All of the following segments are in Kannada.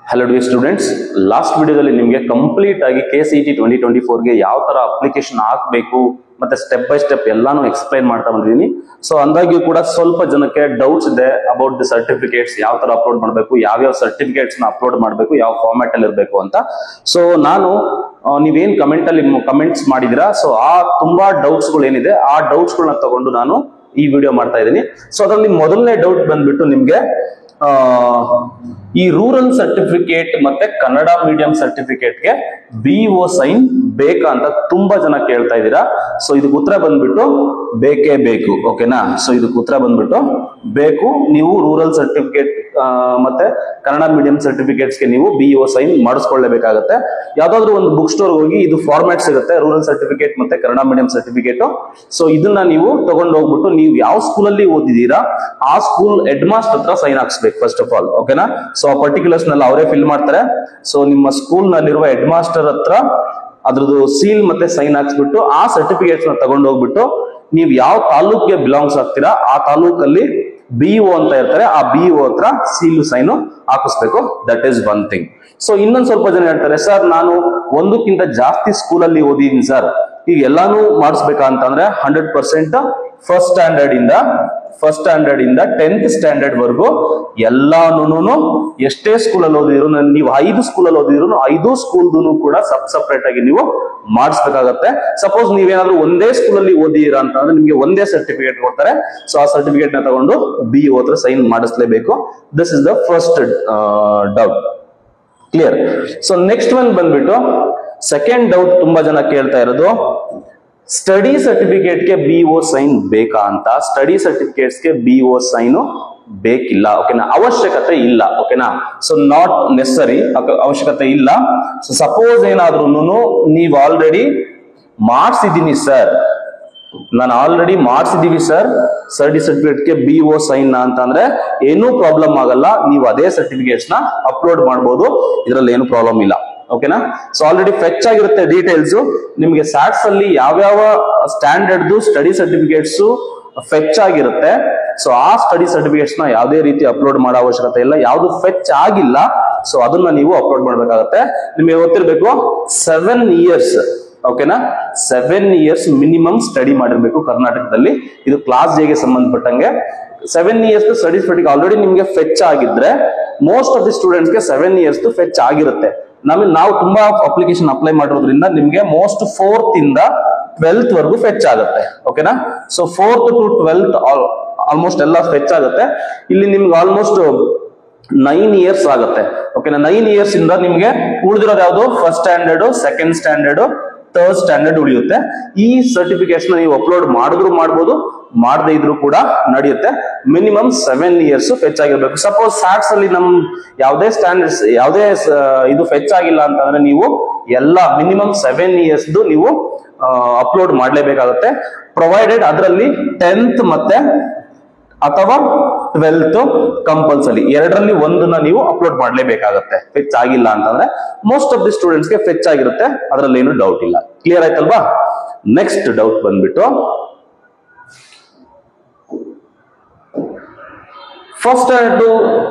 Hello dear students, last video ನಿಮಗೆ ಕಂಪ್ಲೀಟ್ ಆಗಿ KCET 2024 ಗೆ ಯಾವ ತರ ಅಪ್ಲಿಕೇಶನ್ ಹಾಕಬೇಕು ಮತ್ತೆ ಸ್ಟೆಪ್ ಬೈ ಸ್ಟೆಪ್ ಎಲ್ಲಾನು ಎಕ್ಸ್ಪ್ಲೈನ್ ಮಾಡ್ತಾ ಬಂದಿದ್ದೀನಿ. ಸೊ ಅಂದಾಗ್ಯೂ ಕೂಡ ಸ್ವಲ್ಪ ಜನಕ್ಕೆ ಡೌಟ್ಸ್ ಇದೆ ಅಬೌಟ್ ದಿ ಸರ್ಟಿಫಿಕೇಟ್ಸ್, ಯಾವ ತರ ಅಪ್ಲೋಡ್ ಮಾಡಬೇಕು, ಯಾವ ಸರ್ಟಿಫಿಕೇಟ್ಸ್ ನ ಅಪ್ಲೋಡ್ ಮಾಡಬೇಕು, ಯಾವ ಫಾರ್ಮ್ಯಾಟ್ ಅಲ್ಲಿ ಇರಬೇಕು ಅಂತ. ಸೊ ನಾನು ನೀವೇನ್ ಕಮೆಂಟ್ ಅಲ್ಲಿ ಕಮೆಂಟ್ಸ್ ಮಾಡಿದಿರಾ, ಸೊ ಆ ತುಂಬಾ ಡೌಟ್ಸ್ ಗಳು ಏನಿದೆ ಆ ಡೌಟ್ಸ್ ಗಳನ್ನ ತಗೊಂಡು ನಾನು ಈ ವಿಡಿಯೋ ಮಾಡ್ತಾ ಇದ್ದೀನಿ. ಸೊ ಅದರಲ್ಲಿ ಮೊದಲನೇ ಡೌಟ್ ಬಂದ್ಬಿಟ್ಟು ನಿಮ್ಗೆ ಈ ರೂರಲ್ ಸರ್ಟಿಫಿಕೇಟ್ ಮತ್ತೆ ಕನ್ನಡ ಮೀಡಿಯಂ ಸರ್ಟಿಫಿಕೇಟ್ ಗೆ BO ಸೈನ್ ಬೇಕಾ ಅಂತ ತುಂಬಾ ಜನ ಕೇಳ್ತಾ ಇದ್ದೀರಾ. ಸೊ ಇದಕ್ಕೆ ಉತ್ತರ ಬಂದ್ಬಿಟ್ಟು ಬೇಕೇ ಬೇಕು. ಓಕೆನಾ? ಸೊ ಇದಕ್ಕೆ ಉತ್ತರ ಬಂದ್ಬಿಟ್ಟು ಬೇಕು. ನೀವು ರೂರಲ್ ಸರ್ಟಿಫಿಕೇಟ್ ಮತ್ತೆ ಕನ್ನಡ ಮೀಡಿಯಂ ಸರ್ಟಿಫಿಕೇಟ್ಸ್ ಗೆ ನೀವು BO ಸೈನ್ ಮಾಡಿಸ್ಕೊಳ್ಳೇಬೇಕಾಗತ್ತೆ. ಯಾವ್ದಾದ್ರು ಒಂದು ಬುಕ್ ಸ್ಟೋರ್ ಹೋಗಿ ಇದು ಫಾರ್ಮ್ಯಾಟ್ ಸಿಗುತ್ತೆ, ರೂರಲ್ ಸರ್ಟಿಫಿಕೇಟ್ ಮತ್ತೆ ಕನ್ನಡ ಮೀಡಿಯಂ ಸರ್ಟಿಫಿಕೇಟ್. ಸೊ ಇದನ್ನ ನೀವು ತಗೊಂಡು ಹೋಗ್ಬಿಟ್ಟು ನೀವು ಯಾವ ಸ್ಕೂಲ್ ಅಲ್ಲಿ ಓದಿದ್ದೀರಾ ಆ ಸ್ಕೂಲ್ ಹೆಡ್ ಮಾಸ್ಟರ್ ಹತ್ರ ಸೈನ್ ಹಾಕ್ಸ್ಬೇಕು ಫಸ್ಟ್ ಆಫ್ ಆಲ್. ಓಕೆನಾ? ಸೊ ಆ ಪರ್ಟಿಕ್ಯುಲರ್ಸ್ ನೆಲ್ಲ ಅವರೇ ಫಿಲ್ ಮಾಡ್ತಾರೆ. ಸೊ ನಿಮ್ಮ ಸ್ಕೂಲ್ ನಲ್ಲಿರುವ ಹೆಡ್ ಮಾಸ್ಟರ್ ಹತ್ರ ಅದ್ರದ್ದು ಸೀಲ್ ಮತ್ತೆ ಸೈನ್ ಹಾಕ್ಸ್ಬಿಟ್ಟು ಆ ಸರ್ಟಿಫಿಕೇಟ್ಸ್ ನ ತಗೊಂಡು ಹೋಗ್ಬಿಟ್ಟು ನೀವು ಯಾವ ತಾಲೂಕ್ಗೆ ಬಿಲಾಂಗ್ಸ್ ಆಗ್ತೀರಾ ಆ ತಾಲೂಕಲ್ಲಿ BO ಅಂತ ಇರ್ತಾರೆ, ಆ BO ಹತ್ರ ಸೀಲ್ ಸೈನ್ ಹಾಕಿಸ್ಬೇಕು. That is one thing. So ಇನ್ನೊಂದ್ ಸ್ವಲ್ಪ ಜನ ಹೇಳ್ತಾರೆ, ಸರ್ ನಾನು ಒಂದಕ್ಕಿಂತ ಜಾಸ್ತಿ ಸ್ಕೂಲಲ್ಲಿ ಓದಿದ್ದೀನಿ ಸರ್, ಈಗ ಎಲ್ಲಾನು ಮಾಡಿಸ್ಬೇಕಾ ಅಂತಂದ್ರೆ 100% ಫಸ್ಟ್ ಸ್ಟ್ಯಾಂಡರ್ಡ್ ಇಂದ 10th ಸ್ಟ್ಯಾಂಡರ್ಡ್ ವರ್ಗು ಎಲ್ಲಾನು ಎಷ್ಟೇ ಸ್ಕೂಲಲ್ಲಿ ಓದಿದ್ರು, ನೀವು 5 ಸ್ಕೂಲಲ್ಲಿ ಓದಿದ್ರು 5 ಸ್ಕೂಲ್ದು ಕೂಡ ಸಪ್ರೇಟ್ ಆಗಿ ನೀವು ಮಾಡಿಸ್ಬೇಕಾಗತ್ತೆ. ಸಪೋಸ್ ನೀವೇನಾದ್ರೂ ಒಂದೇ ಸ್ಕೂಲಲ್ಲಿ ಓದಿದ್ದೀರಾ ಅಂತಂದ್ರೆ ನಿಮ್ಗೆ ಒಂದೇ ಸರ್ಟಿಫಿಕೇಟ್ ಕೊಡ್ತಾರೆ. ಸೊ ಆ ಸರ್ಟಿಫಿಕೇಟ್ ನ ತಗೊಂಡು BO ಹತ್ರ ಸೈನ್ ಮಾಡಿಸ್ಲೇಬೇಕು. This is the first doubt. Clear? So next one ಬಂದ್ಬಿಟ್ಟು ಸೆಕೆಂಡ್ ಡೌಟ್ ತುಂಬಾ ಜನ ಕೇಳ್ತಾ ಇರೋದು, ಸ್ಟಡಿ ಸರ್ಟಿಫಿಕೇಟ್ ಗೆ BO ಸೈನ್ ಬೇಕಾ ಅಂತ. ಸ್ಟಡಿ ಸರ್ಟಿಫಿಕೇಟ್ಸ್ ಗೆ BO ಸೈನ್ ಬೇಕಿಲ್ಲ. ಓಕೆನಾ? ಅವಶ್ಯಕತೆ ಇಲ್ಲ. ಓಕೆನಾ? ಸೊ ನಾಟ್ ನೆಸರಿ, ಅವಶ್ಯಕತೆ ಇಲ್ಲ. ಸೊ ಸಪೋಸ್ ಏನಾದ್ರೂ ನೀವು ಆಲ್ರೆಡಿ ಮಾಡಿಸಿದೀನಿ ಸರ್, ನಾನು ಆಲ್ರೆಡಿ ಮಾಡಿಸಿದೀವಿ ಸರ್ ಸ್ಟಡಿ ಸರ್ಟಿಫಿಕೇಟ್ ಗೆ BO ಸೈನ್ ಅಂತಂದ್ರೆ ಏನೂ ಪ್ರಾಬ್ಲಮ್ ಆಗಲ್ಲ. ನೀವು ಅದೇ ಸರ್ಟಿಫಿಕೇಟ್ಸ್ ನ ಅಪ್ಲೋಡ್ ಮಾಡಬಹುದು, ಇದರಲ್ಲಿ ಏನು ಪ್ರಾಬ್ಲಮ್ ಇಲ್ಲ. ಓಕೆನಾ? ಸೊ ಆಲ್ರೆಡಿ ಫೆಚ್ ಆಗಿರುತ್ತೆ ಡೀಟೇಲ್ಸ್. ನಿಮ್ಗೆ ಸ್ಯಾಟ್ಸ್ ಅಲ್ಲಿ ಯಾವ್ಯಾವ ಸ್ಟ್ಯಾಂಡರ್ಡ್ ಸ್ಟಡಿ ಸರ್ಟಿಫಿಕೇಟ್ಸ್ ಫೆಚ್ ಆಗಿರುತ್ತೆ. ಸೊ ಆ ಸ್ಟಡಿ ಸರ್ಟಿಫಿಕೇಟ್ಸ್ ನ ಯಾವುದೇ ರೀತಿ ಅಪ್ಲೋಡ್ ಮಾಡೋ ಅವಶ್ಯಕತೆ ಇಲ್ಲ. ಯಾವ್ದು ಫೆಚ್ ಆಗಿಲ್ಲ ಸೊ ಅದನ್ನ ನೀವು ಅಪ್ಲೋಡ್ ಮಾಡ್ಬೇಕಾಗತ್ತೆ. ನಿಮಗೆ ಗೊತ್ತಿರ್ಬೇಕು 7 ಇಯರ್ಸ್. ಓಕೆನಾ? 7 ಇಯರ್ಸ್ ಮಿನಿಮಮ್ ಸ್ಟಡಿ ಮಾಡಿರ್ಬೇಕು ಕರ್ನಾಟಕದಲ್ಲಿ. ಇದು ಕ್ಲಾಸ್ J ಗೆ ಸಂಬಂಧಪಟ್ಟಂಗೆ 7 ಇಯರ್ಸ್ ಸ್ಟಡಿ ಸರ್ಟಿಫಿಕೇಟ್ ಆಲ್ರೆಡಿ ನಿಮ್ಗೆ ಫೆಚ್ ಆಗಿದ್ರೆ ಮೋಸ್ಟ್ ಆಫ್ ದಿ ಸ್ಟೂಡೆಂಟ್ಸ್ ಗೆ 7 ಇಯರ್ಸ್ ಫೆಚ್ ಆಗಿರುತ್ತೆ. ನಾವು ತುಂಬಾ ಅಪ್ಲಿಕೇಶನ್ ಅಪ್ಲೈ ಮಾಡಿರೋದ್ರಿಂದ ನಿಮ್ಗೆ ಮೋಸ್ಟ್ 4th ಇಂದ 12th ವರ್ಗು ಫೆಚ್ ಆಗುತ್ತೆ. ಓಕೆನಾ? So 4th to 12th almost ಎಲ್ಲ ಫೆಚ್ ಆಗುತ್ತೆ. ಇಲ್ಲಿ ನಿಮ್ಗೆ ಆಲ್ಮೋಸ್ಟ್ 9 ಇಯರ್ಸ್ ಆಗುತ್ತೆ. ಓಕೆನಾ? 9 ಇಯರ್ಸ್ ಇಂದ ನಿಮ್ಗೆ ಉಳಿದಿರೋದು ಯಾವ್ದು? First standard, second standard, 3rd standard ಉಳಿಯುತ್ತೆ. ಈ ಸರ್ಟಿಫಿಕೇಟ್ಸ್ ನೀವು ಅಪ್ಲೋಡ್ ಮಾಡಿದ್ರು ಮಾಡ್ಬೋದು, ಮಾಡದೇ ಇದ್ರು ಕೂಡ ನಡೆಯುತ್ತೆ. ಮಿನಿಮಮ್ 7 ಇಯರ್ಸ್ ಫೆಚ್ ಆಗಿರ್ಬೇಕು. ಸಪೋಸ್ ಸ್ಯಾಟ್ಸ್ ಅಲ್ಲಿ ನಮ್ ಯಾವುದೇ ಸ್ಟ್ಯಾಂಡರ್ಡ್ಸ್ ಯಾವುದೇ ಇದು ಫೆಚ್ ಆಗಿಲ್ಲ ಅಂತಂದ್ರೆ ನೀವು ಎಲ್ಲ ಮಿನಿಮಮ್ 7 ಇಯರ್ಸ್ ನೀವು ಅಪ್ಲೋಡ್ ಮಾಡ್ಲೇಬೇಕಾಗುತ್ತೆ. ಪ್ರೊವೈಡೆಡ್ ಅದರಲ್ಲಿ 10th ಮತ್ತೆ ಅಥವಾ 12th ಕಂಪಲ್ಸರಿ, ಎರಡರಲ್ಲಿ ಒಂದನ್ನ ನೀವು ಅಪ್ಲೋಡ್ ಮಾಡ್ಲೇಬೇಕಾಗತ್ತೆ. ಫೆಚ್ ಆಗಿಲ್ಲ ಅಂತಂದ್ರೆ ಮೋಸ್ಟ್ ಆಫ್ ದಿ ಸ್ಟೂಡೆಂಟ್ಸ್ ಗೆ ಫೆಚ್ ಆಗಿರುತ್ತೆ, ಅದರಲ್ಲಿ ಏನು ಡೌಟ್ ಇಲ್ಲ. ಕ್ಲಿಯರ್ ಆಯ್ತಲ್ವಾ? ನೆಕ್ಸ್ಟ್ ಡೌಟ್ ಬಂದ್ಬಿಟ್ಟು first standard to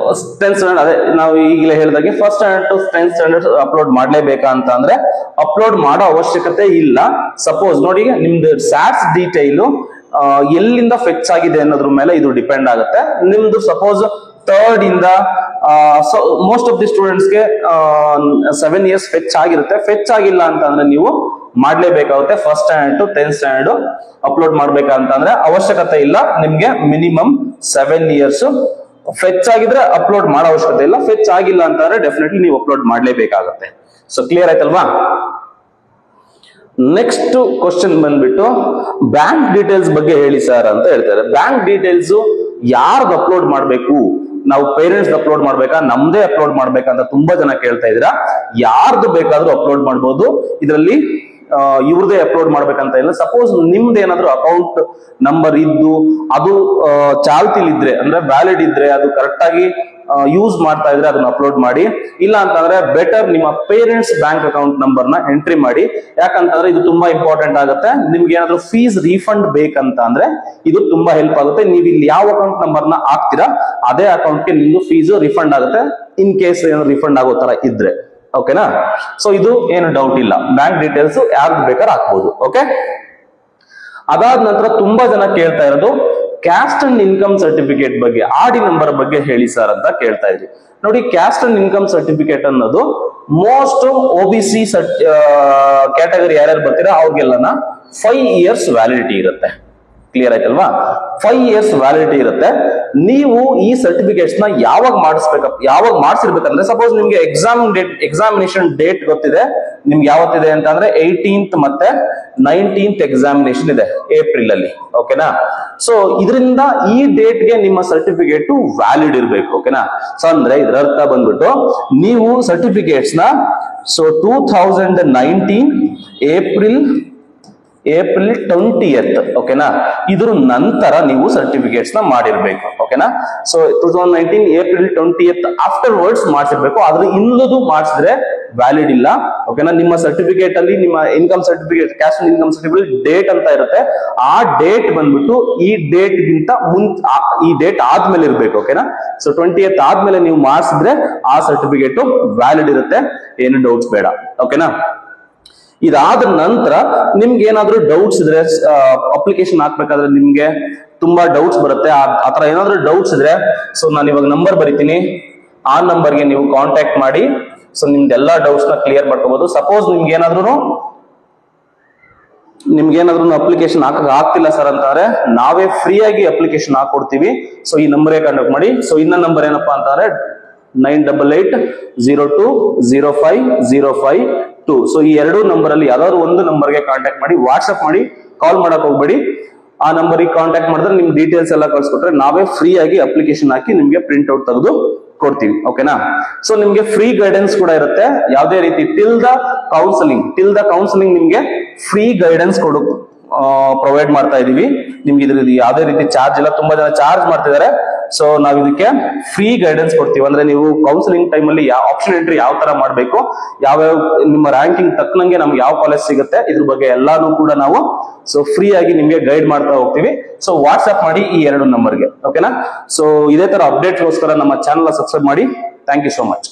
10th standard, ಅದೇ ನಾವು ಈಗಲೇ ಹೇಳಿದಾಗೆ first standard to 10th standard upload ಮಾಡ್ಲೇಬೇಕಾ ಅಂತ ಅಂದ್ರೆ ಅಪ್ಲೋಡ್ ಮಾಡೋ ಅವಶ್ಯಕತೆ ಇಲ್ಲ. ಸಪೋಸ್ ನೋಡಿ, ನಿಮ್ದು ಸ್ಯಾಟ್ಸ್ ಡೀಟೈಲ್ ಎಲ್ಲಿಂದ ಫೆಚ್ ಆಗಿದೆ ಅನ್ನೋದ್ರ ಮೇಲೆ ಇದು ಡಿಪೆಂಡ್ ಆಗುತ್ತೆ. ನಿಮ್ದು ಸಪೋಸ್ 3rd ಇಂದ ಮೋಸ್ಟ್ ಆಫ್ ದಿ ಸ್ಟೂಡೆಂಟ್ಸ್ ಗೆ 7 ಇಯರ್ಸ್ ಫೆಚ್ ಆಗಿರುತ್ತೆ. ಫೆಚ್ ಆಗಿಲ್ಲ ಅಂತಂದ್ರೆ ನೀವು ಮಾಡ್ಲೇಬೇಕಾಗುತ್ತೆ. First standard to 10th standard upload ಮಾಡ್ಬೇಕಂತಂದ್ರೆ ಅವಶ್ಯಕತೆ ಇಲ್ಲ. ನಿಮ್ಗೆ ಮಿನಿಮಮ್ 7 ಇಯರ್ಸ್ ಫೆಚ್ ಆಗಿದ್ರೆ ಅಪ್ಲೋಡ್ ಮಾಡೋ ಅವಶ್ಯಕತೆ ಇಲ್ಲ. ಫೆಚ್ ಆಗಿಲ್ಲ ಅಂತಂದ್ರೆ ಡೆಫಿನೆಟ್ಲಿ ನೀವು ಅಪ್ಲೋಡ್ ಮಾಡ್ಲೇಬೇಕಾಗುತ್ತೆ. ಸೊ ಕ್ಲಿಯರ್ ಆಯ್ತಲ್ವಾ? ನೆಕ್ಸ್ಟ್ ಕ್ವಶನ್ ಬಂದ್ಬಿಟ್ಟು ಬ್ಯಾಂಕ್ ಡೀಟೇಲ್ಸ್ ಬಗ್ಗೆ ಹೇಳಿ ಸರ್ ಅಂತ ಹೇಳ್ತಾರೆ. ಬ್ಯಾಂಕ್ ಡೀಟೇಲ್ಸ್ ಯಾರ್ದು ಅಪ್ಲೋಡ್ ಮಾಡ್ಬೇಕು? ನಾವು ಪೇರೆಂಟ್ಸ್ ಅಪ್ಲೋಡ್ ಮಾಡ್ಬೇಕಾ, ನಮ್ದೇ ಅಪ್ಲೋಡ್ ಮಾಡ್ಬೇಕಾ ಅಂತ ತುಂಬಾ ಜನ ಕೇಳ್ತಾ ಇದ್ದೀರಾ. ಯಾರ್ದು ಬೇಕಾದ್ರೂ ಅಪ್ಲೋಡ್ ಮಾಡ್ಬೋದು. ಇದರಲ್ಲಿ ಇವ್ರದೇ ಅಪ್ಲೋಡ್ ಮಾಡ್ಬೇಕಂತ ಇಲ್ಲ. ಸಪೋಸ್ ನಿಮ್ದು ಏನಾದ್ರು ಅಕೌಂಟ್ ನಂಬರ್ ಇದ್ದು ಅದು ಚಾಲ್ತಿಲಿದ್ರೆ ಅಂದ್ರೆ ವ್ಯಾಲಿಡ್ ಇದ್ರೆ ಅದು ಕರೆಕ್ಟ್ ಆಗಿ ಯೂಸ್ ಮಾಡ್ತಾ ಇದ್ರೆ ಅದನ್ನ ಅಪ್ಲೋಡ್ ಮಾಡಿ. ಇಲ್ಲ ಅಂತಂದ್ರೆ ಬೆಟರ್ ನಿಮ್ಮ ಪೇರೆಂಟ್ಸ್ ಬ್ಯಾಂಕ್ ಅಕೌಂಟ್ ನಂಬರ್ ನ ಎಂಟ್ರಿ ಮಾಡಿ. ಯಾಕಂತಂದ್ರೆ ಇದು ತುಂಬಾ ಇಂಪಾರ್ಟೆಂಟ್ ಆಗುತ್ತೆ. ನಿಮ್ಗೆ ಏನಾದ್ರು ಫೀಸ್ ರೀಫಂಡ್ ಬೇಕಂತ ಅಂದ್ರೆ ಇದು ತುಂಬಾ ಹೆಲ್ಪ್ ಆಗುತ್ತೆ. ನೀವು ಇಲ್ಲಿ ಯಾವ ಅಕೌಂಟ್ ನಂಬರ್ ನ ಹಾಕ್ತೀರಾ ಅದೇ ಅಕೌಂಟ್ಗೆ ನಿಮ್ದು ಫೀಸ್ ರಿಫಂಡ್ ಆಗುತ್ತೆ, ಇನ್ ಕೇಸ್ ಏನಾದ್ರು ರಿಫಂಡ್ ಆಗೋ ತರ ಇದ್ರೆ. ಓಕೆನಾ? ಸೊ ಇದು ಏನು ಡೌಟ್ ಇಲ್ಲ, ಬ್ಯಾಂಕ್ ಡೀಟೇಲ್ಸ್ ಯಾರ್ದು ಬೇಕಾದ್ರೆ ಹಾಕ್ಬೋದು. ಓಕೆ, ಅದಾದ ನಂತರ ತುಂಬಾ ಜನ ಕೇಳ್ತಾ ಇರೋದು ಕ್ಯಾಸ್ಟ್ ಅಂಡ್ ಇನ್ಕಮ್ ಸರ್ಟಿಫಿಕೇಟ್ ಬಗ್ಗೆ, ಆಡಿ ನಂಬರ್ ಬಗ್ಗೆ ಹೇಳಿ ಸರ್ ಅಂತ ಕೇಳ್ತಾ ಇದ್ರಿ. ನೋಡಿ, ಕ್ಯಾಸ್ಟ್ ಅಂಡ್ ಇನ್ಕಮ್ ಸರ್ಟಿಫಿಕೇಟ್ ಅನ್ನೋದು ಮೋಸ್ಟ್ OBC ಕ್ಯಾಟಗರಿ ಯಾರ್ಯಾರು ಬರ್ತೀರಾ ಅವ್ರಿಗೆಲ್ಲನ 5 years ವ್ಯಾಲಿಡಿಟಿ ಇರುತ್ತೆ. ಕ್ಲಿಯರ್ ಆಯ್ತಲ್ವಾ? 5 years ವ್ಯಾಲಿಡಿಟಿ ಇರುತ್ತೆ. ನೀವು ಈ ಸರ್ಟಿಫಿಕೇಟ್ಸ್ ನ ಯಾವಾಗ ಮಾಡಿಸಿರ್ಬೇಕಂದ್ರೆ, ಸಪೋಸ್ ನಿಮ್ಗೆ ಎಕ್ಸಾಮಿನೇಷನ್ ಡೇಟ್ ಗೊತ್ತಿದೆ, ನಿಮ್ಗೆ ಯಾವತ್ತಿದೆ ಅಂತ ಅಂದ್ರೆ 18th ಮತ್ತೆ 19th ಎಕ್ಸಾಮಿನೇಷನ್ ಇದೆ ಏಪ್ರಿಲ್ ಅಲ್ಲಿ. ಓಕೆನಾ? ಸೊ ಇದರಿಂದ ಈ ಡೇಟ್ ಗೆ ನಿಮ್ಮ ಸರ್ಟಿಫಿಕೇಟ್ ವ್ಯಾಲಿಡ್ ಇರಬೇಕು. ಓಕೆನಾ? ಸೊ ಅಂದ್ರೆ ಇದರ ಅರ್ಥ ಬಂದ್ಬಿಟ್ಟು ನೀವು ಸರ್ಟಿಫಿಕೇಟ್ಸ್ ನ 2019 ಏಪ್ರಿಲ್ 20th, ಓಕೆನಾ, ಇದ್ರ ನಂತರ ನೀವು ಸರ್ಟಿಫಿಕೇಟ್ಸ್ ನ ಮಾಡಿರ್ಬೇಕು. ಓಕೆನಾ? So 2019 April 20th afterwards ಮಾಡಿಸಿರ್ಬೇಕು. ಆದ್ರೆ ಇನ್ನದು ಮಾಡಿಸಿದ್ರೆ ವ್ಯಾಲಿಡ್ ಇಲ್ಲ. ಓಕೆನಾ? ನಿಮ್ಮ ಸರ್ಟಿಫಿಕೇಟ್ ಅಲ್ಲಿ ನಿಮ್ಮ income certificate, caste income certificate date ಅಂತ ಇರುತ್ತೆ. ಆ ಡೇಟ್ ಬಂದ್ಬಿಟ್ಟು ಈ ಡೇಟ್ ಗಿಂತ ಈ ಡೇಟ್ ಆದ್ಮೇಲೆ ಇರ್ಬೇಕು. ಓಕೆನಾ? ಸೊ 20th ಆದ್ಮೇಲೆ ನೀವು ಮಾಡಿಸಿದ್ರೆ ಆ ಸರ್ಟಿಫಿಕೇಟ್ ವ್ಯಾಲಿಡ್ ಇರುತ್ತೆ, ಏನು ಡೌಟ್ಸ್ ಬೇಡ. ಓಕೆನಾ? ಇದಾದ ನಂತರ ನಿಮ್ಗೆ ಏನಾದ್ರೂ ಡೌಟ್ಸ್ ಇದ್ರೆ, ಅಪ್ಲಿಕೇಶನ್ ಹಾಕ್ಬೇಕಾದ್ರೆ ನಿಮ್ಗೆ ತುಂಬಾ ಡೌಟ್ಸ್ ಬರುತ್ತೆ. ಆತರ ಏನಾದ್ರೂ ಡೌಟ್ಸ್ ಇದ್ರೆ, ಸೊ ನಾನು ಇವಾಗ ನಂಬರ್ ಬರಿತೀನಿ, ಆ ನಂಬರ್ಗೆ ನೀವು ಕಾಂಟ್ಯಾಕ್ಟ್ ಮಾಡಿ. ಸೊ ನಿಮ್ದೆಲ್ಲಾ ಡೌಟ್ಸ್ ನ ಕ್ಲಿಯರ್ ಮಾಡ್ಕೋಬಹುದು. ಸಪೋಸ್ ನಿಮ್ಗೆ ಏನಾದ್ರೂ ಅಪ್ಲಿಕೇಶನ್ ಹಾಕಕ್ ಆಗ್ತಿಲ್ಲ ಸರ್ ಅಂತಂದ್ರೆ ನಾವೇ ಫ್ರೀ ಆಗಿ ಅಪ್ಲಿಕೇಶನ್ ಹಾಕೊಡ್ತೀವಿ. ಸೊ ಈ ನಂಬರ್ಗೆ ಕಾಂಟ್ಯಾಕ್ಟ್ ಮಾಡಿ. ಸೊ ಇನ್ನ ನಂಬರ್ ಏನಪ್ಪಾ ಅಂತಂದ್ರೆ 9888050502. ಸೊ ಈ ಎರಡು ನಂಬರ್ ಅಲ್ಲಿ ಯಾವ್ದಾದ್ರು ಒಂದು ನಂಬರ್ಗೆ ಕಾಂಟ್ಯಾಕ್ಟ್ ಮಾಡಿ, ವಾಟ್ಸ್ಆಪ್ ಮಾಡಿ, ಕಾಲ್ ಮಾಡಕ್ ಹೋಗ್ಬೇಡಿ. ಆ ನಂಬರ್ಗೆ ಕಾಂಟ್ಯಾಕ್ಟ್ ಮಾಡಿದ್ರೆ ನಿಮ್ ಡೀಟೇಲ್ಸ್ ಎಲ್ಲ ಕಳ್ಸಿಕೊಟ್ರೆ ನಾವೇ ಫ್ರೀ ಆಗಿ ಅಪ್ಲಿಕೇಶನ್ ಹಾಕಿ ನಿಮ್ಗೆ ಪ್ರಿಂಟ್ ಔಟ್ ತೆಗೆದು ಕೊಡ್ತೀವಿ. ಓಕೆನಾ? ಸೊ ನಿಮ್ಗೆ ಫ್ರೀ ಗೈಡೆನ್ಸ್ ಕೂಡ ಇರುತ್ತೆ. ಯಾವುದೇ ರೀತಿ ಟಿಲ್ ದ ಕೌನ್ಸಿಲಿಂಗ್ ನಿಮ್ಗೆ ಫ್ರೀ ಗೈಡೆನ್ಸ್ ಪ್ರೊವೈಡ್ ಮಾಡ್ತಾ ಇದೀವಿ. ನಿಮ್ಗೆ ಇದ್ರಲ್ಲಿ ಯಾವುದೇ ರೀತಿ ಚಾರ್ಜ್ ಇಲ್ಲ. ತುಂಬಾ ಜನ ಚಾರ್ಜ್ ಮಾಡ್ತಿದ್ದಾರೆ. ಸೊ ನಾವ್ ಇದಕ್ಕೆ ಫ್ರೀ ಗೈಡೆನ್ಸ್ ಕೊಡ್ತೀವಿ. ಅಂದ್ರೆ ನೀವು ಕೌನ್ಸಿಲಿಂಗ್ ಟೈಮ್ ಅಲ್ಲಿ ಆಪ್ಷನ್ ಎಂಟ್ರಿ ಯಾವ ತರ ಮಾಡ್ಬೇಕು, ಯಾವ್ಯಾವ ನಿಮ್ಮ ರ್ಯಾಂಕಿಂಗ್ ತಕ್ಕನಂಗೆ ನಮ್ಗೆ ಯಾವ ಕಾಲೇಜ್ ಸಿಗುತ್ತೆ, ಇದ್ರ ಬಗ್ಗೆ ಎಲ್ಲಾನು ಕೂಡ ನಾವು ಸೊ ಫ್ರೀ ಆಗಿ ನಿಮ್ಗೆ ಗೈಡ್ ಮಾಡ್ತಾ ಹೋಗ್ತೀವಿ. ಸೊ ವಾಟ್ಸ್ಆಪ್ ಮಾಡಿ ಈ ಎರಡು ನಂಬರ್ಗೆ. ಓಕೆನಾ? ಸೊ ಇದೇ ತರ ಅಪ್ಡೇಟ್ಗೋಸ್ಕರ ನಮ್ಮ ಚಾನಲ್ ಸಬ್ಸ್ಕ್ರೈಬ್ ಮಾಡಿ. Thank you so much.